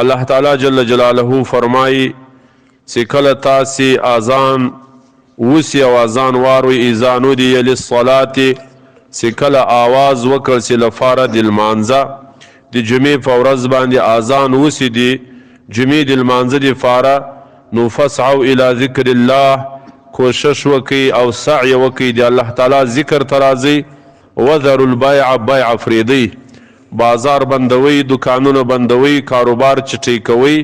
الله تعالی جل جلاله فرمای چې کله تاسې اذان وسی او اذان واروي اذا نودي للصلاة چې کله آواز وکړ چې لپاره د لمانځه د جمعې په ورځ باندې اذان وسی دی جمعې د لمانځه دپاره نو فسعوا الى ذکر الله کوشش وکړئ او سعی وکړئ د الله تعالی ذکر ته راځئ وذروا البیع بیع فریدئ بازار بندوي دکانونه بندوي کاروبار چټي کوي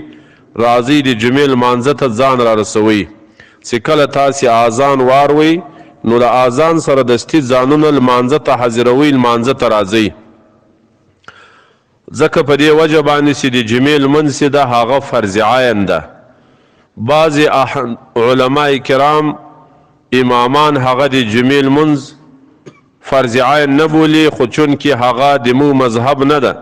راځي د جمعې لمانځه ته ځان را رسوي چې کله تاسې اذان واروئ نو د اذان سره دستي ځانونه لمانځه ته حاضروي لمانځه ته راځئ ځکه په دې وجه باندې چې د جمعې لمونځ چې ده هغه فرض عین ده بعضې علما کرام امامان هغه د جمعې لمونځ فرض عین نه بولي خو چونکې هغه د مو مذهب نه ده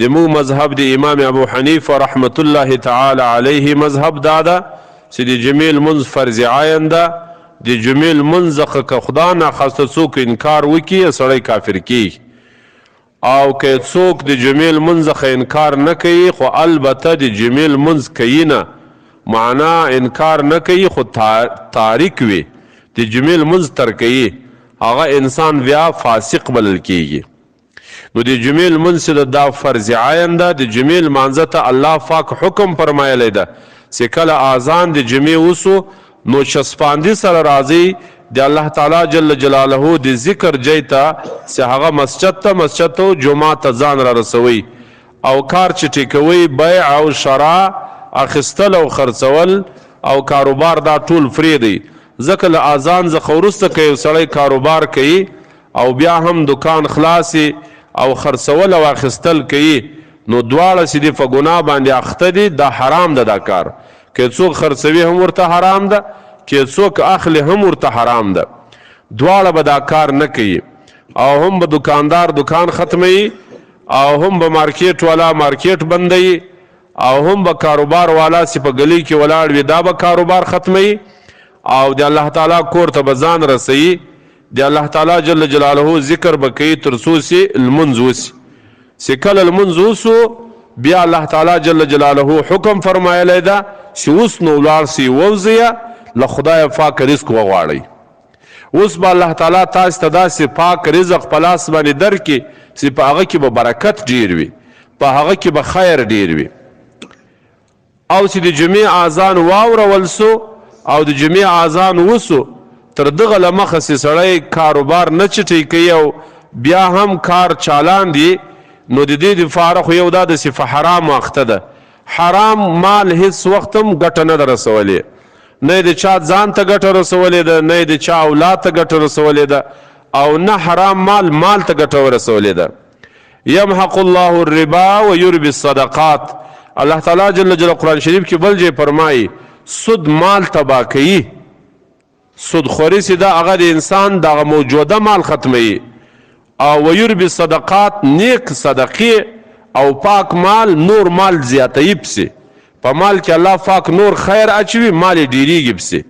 د مو مذهب د امام ابو حنیفه رحمت الله تعالی علیه مذهب دا ده چې د جمعې لمونځ فرض عین ده د جمعې لمونځ څخه که خدا ناخواسته څوک انکار وکړي سړی کافر کیږي او که څوک د جمعې لمونځ څخه انکار نه کوي خو البته د جمعې لمونځ کوي نه معنا انکار نه کوي خو تاریک وي د جمعې لمونځ تر کوي هغه انسان بیا فاسق بلل کیږي نو د جمعې لمونځ چې دا فرض عین ده د جمعې لمانځه ته الله پاک حکم فرمایلی ده چې کله اذان د جمعې وسو نو چسپاندي سره راځي د الله تعالی جل جلاله د ذکر جای ته چې هغه مسجد ته جمعه ته ځان را رسوي او کار چټي کوي بیع او شرا اخیستل او خرڅول او کاروبار دا ټول فری دی ځکه له اذان څخه وروسته که یو سړی کاروبار کوي او بیا هم دکان خلاصي او خرڅول او اخیستل کوي نو دواړه چې دي په ګناه باندې اخته دي دا حرام ده دا کار که څوک خرڅوي هم ورته حرام ده که څوک اخلي هم ورته حرام ده دواړه به دا کار نه کوي او هم به دکاندار دکان ختموي او هم به مارکیټ والا مارکیټ بندوي او هم به کاروبار والا چې په گلی کې ولاړ وي دا به کاروبار ختموي او د الله تعالی کور ته به ځان رسوي د الله تعالی جل جلاله ذکر به کوي تر څو چې لمونځ وسي چې کله لمونځ وسو بیا الله تعالی جل جلاله حکم فرمایلی ده چې اوس نو ولاړ سئ ووځئ له خدایه پاک رزق وغواړئ اوس به الله تعالی تاسو ته داسې پاک رزق په لاس باندې درکړي چې په هغه کې به برکت ډیر وي په هغه کې به خیر ډیر وي او چې د جمعې اذان واورول سو او د جمعې اذان وسو تر دغه له مخه چې سړی کاروبار نه چټی کوي او بیا هم کار چالان دی نو د دې دپاره خو یو دا داسې په حرامو اخته ده حرام مال هیڅ وخت هم ګټه نه ده رسولې نه د چا ځان ته ګټه رسولې ده نه د چا اولاد ته ګټه رسولې ده او نه حرام مال ته ګټه ورسولې ده یمحق الله الربا و یربي الصدقات الله تعالی جل جلاله قرآن شریف کې بل ځای فرمایي سود مال تباه کوي سود خوري چې ده هغه د انسان دغه موجوده مال ختموي او ویربي صدقات نیک صدقې او پاک مال نور مال زیاتوي پسې په مال کې الله پاک نور خیر اچوي مال یې ډیریږي پسې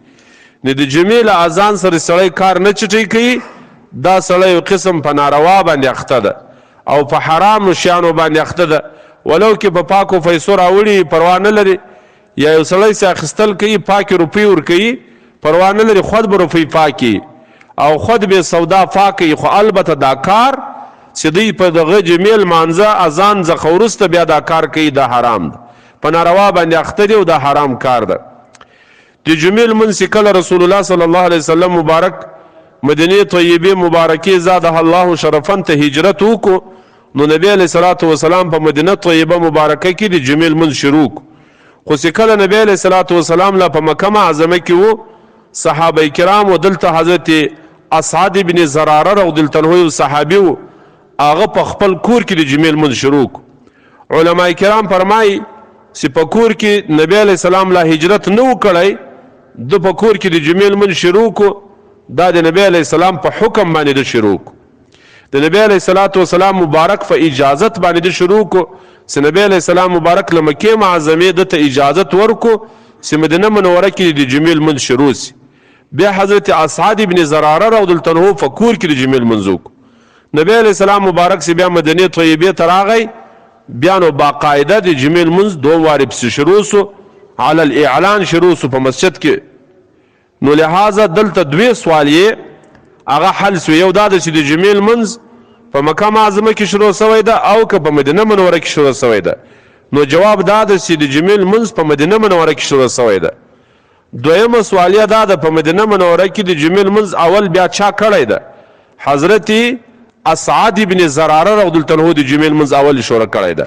نو د جمعې له اذان سره سړی کار نه چټی کوي دا سړی یو قسم په ناروا باندې اخته ده او په حرامو شیانو باندې اخته ده ولو کې په پاکو پیسو راوړي پروا نه لري یا یو سړی چې اخیستل کوي پاکې روپۍ ورکوي پروا نه لري خود به روپۍ پاکي او خود به سودا پاکوي خو البته دا کار چې دوی په دغه جمعې لمانځه اذان څخه وروسته بیا دا کار کوي دا حرام ده په ناروا باندې اخته دي او دا حرام کار ده د جمعې لمونځ چې کله رسول الله صلی الله علیه وسلم مبارک مدینې طیبې مبارکې زادها الله شرفا ته هجرت وکړو نو نبی علیه صلات وسلام په مدینه طیبه مبارکه کې د جمعې لمونځ شروع خو چې کله نبی علیه صلات وسلام لا په مکه معظمه کې و صحابه کرام و دلته حضرت اسعد بن زراره رضی الله عنه یو صحابي و هغه په خپل کور کې د جمعې لمونځ شروع علما کرام فرمایي چې په کور کې نبی علیه السلام لا هجرت نه و کړی د په کور کې د جمعې لمونځ شروع کو دا د نبی علیه السلام په حکم باندې د شروع کو د نبی علیه الصلاة والسلام مبارک په اجازت باندې د شروع کو چې نبی علیه السلام مبارک له مکې معظمې ده ته اجازت ورکو چې مدینه منوره کې د جمعې لمونځ شروع سي بیا حضرت اسعد بن زراره رضی الله عنه په کور کې د جمعې لمونځ وکړو نبی علیه السلام مبارک چې بیا مدینې طیبې ته راغی بیا نو باقاعده د جمعې لمونځ دوه وارې پسې شروع سو علی الاعلان شروع سو په مسجد کې. نو لہذا دلته دوی سوال یې هغه حل سو. یو دا ده چې د جمعې لمونځ په مکه معظمه کې شروع سوی ده او که په مدینه منوره کې شروع سوی ده. نو جواب دا ده چې د جمعې لمونځ په مدینه منوره کې شروع سوی ده. دویمه سوالیه دا ده په مدینه منوره کې د جمعې لمونځ اول بیا چا کړی ده؟ حضرت اسعد بن زراره رضی الله عنه د جمعې لمونځ اول شروع کړی ده.